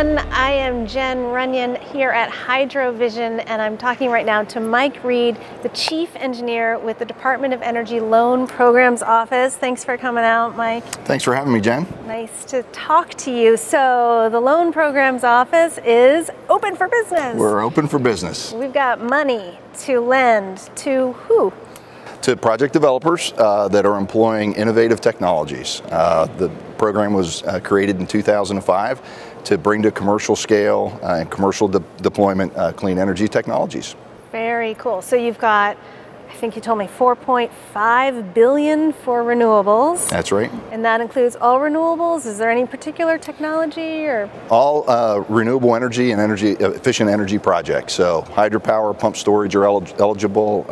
everyone. I am Jen Runyon here at HydroVision, and I'm talking right now to Mike Reed, the Chief Engineer with the Department of Energy Loan Programs Office. Thanks for coming out, Mike. Thanks for having me, Jen. Nice to talk to you. So the Loan Programs Office is open for business. We're open for business. We've got money to lend to who? To project developers that are employing innovative technologies. The program was created in 2005 to bring to commercial scale and commercial deployment clean energy technologies. Very cool. So you've got, I think you told me, $4.5 billion for renewables. That's right. And that includes all renewables? Is there any particular technology or? All renewable energy and efficient energy projects. So hydropower, pump storage are eligible.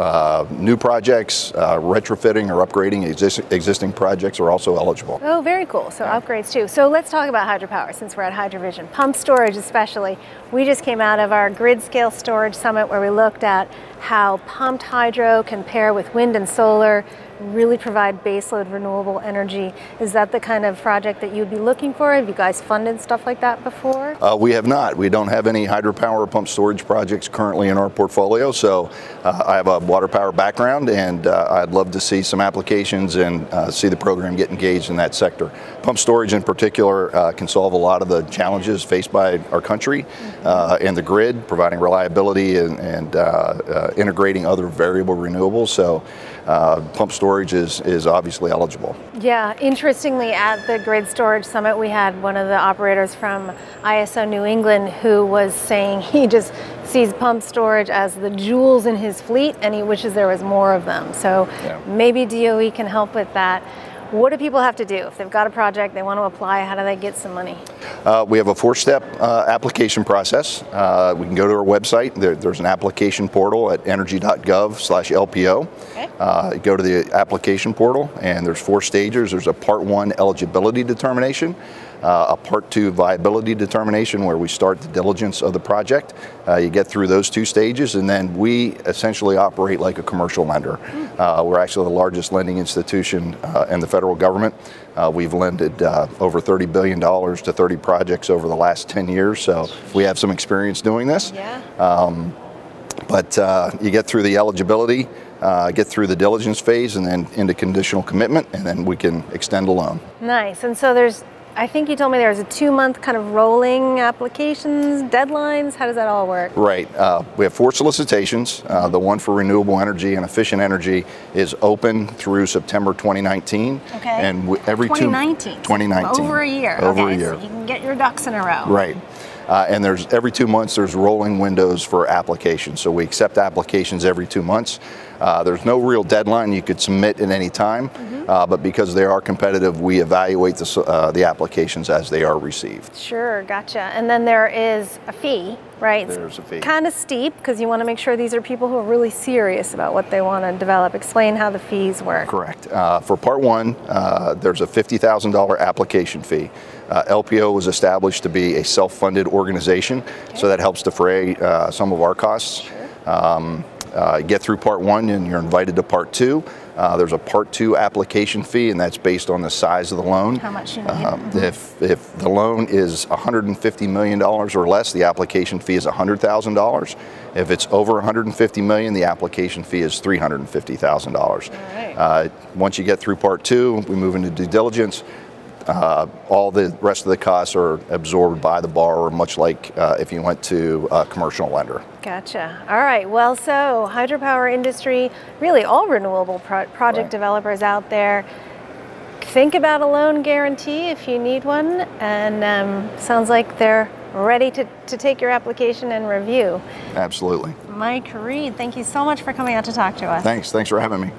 New projects, retrofitting or upgrading existing projects are also eligible. Oh, very cool. So upgrades too. So let's talk about hydropower since we're at HydroVision. Pump storage especially. We just came out of our grid scale storage summit where we looked at how pumped hydro can pair with wind and solar, really provide baseload renewable energy. Is that the kind of project that you'd be looking for? Have you guys funded stuff like that before? We have not. We don't have any hydropower or pump storage projects currently in our portfolio, so I have a water power background, and I'd love to see some applications and see the program get engaged in that sector. Pump storage in particular can solve a lot of the challenges faced by our country and the grid, providing reliability and integrating other variable renewables. So pump storage is obviously eligible. Yeah, interestingly, at the Grid Storage Summit, we had one of the operators from ISO New England who was saying he just sees pump storage as the jewels in his fleet, and he wishes there was more of them. So maybe DOE can help with that. What do people have to do if they've got a project, they want to apply? How do they get some money? We have a 4-step application process. We can go to our website. There's an application portal at energy.gov/LPO. Okay. Go to the application portal, and there's 4 stages. There's a Part 1 eligibility determination, a Part 2 viability determination where we start the diligence of the project. You get through those 2 stages, and then we essentially operate like a commercial lender. We're actually the largest lending institution in the federal government. We've lended over $30 billion to 30 projects over the last 10 years, so we have some experience doing this. Yeah. But you get through the eligibility, get through the diligence phase, and then into conditional commitment, and then we can extend a loan. Nice. And so there's, I think you told me there's a 2-month kind of rolling applications, deadlines. How does that all work? Right. We have 4 solicitations. The one for renewable energy and efficient energy is open through September 2019. Okay. And every 2019. Over a year. Over a year. So you can get your ducks in a row. Right. And there's every 2 months there's rolling windows for applications. So we accept applications every 2 months. There's no real deadline. You could submit at any time, but because they are competitive, we evaluate the applications as they are received. Sure, gotcha. And then there is a fee, right? There's a fee. Kind of steep because you want to make sure these are people who are really serious about what they want to develop. Explain how the fees work. Correct. For Part 1, there's a $50,000 application fee. LPO was established to be a self-funded organization, so that helps defray some of our costs. Sure. Get through Part 1 and you're invited to Part 2. There's a Part 2 application fee, and that's based on the size of the loan. How much you need. If the loan is $150 million or less, the application fee is $100,000. If it's over $150 million, the application fee is $350,000. All right. Once you get through Part 2, we move into due diligence. All the rest of the costs are absorbed by the borrower, much like if you went to a commercial lender. Gotcha. All right. Well, so hydropower industry, really all renewable project developers out there, think about a loan guarantee if you need one, and sounds like they're ready to take your application and review. Absolutely. Mike Reed, thank you so much for coming out to talk to us. Thanks for having me.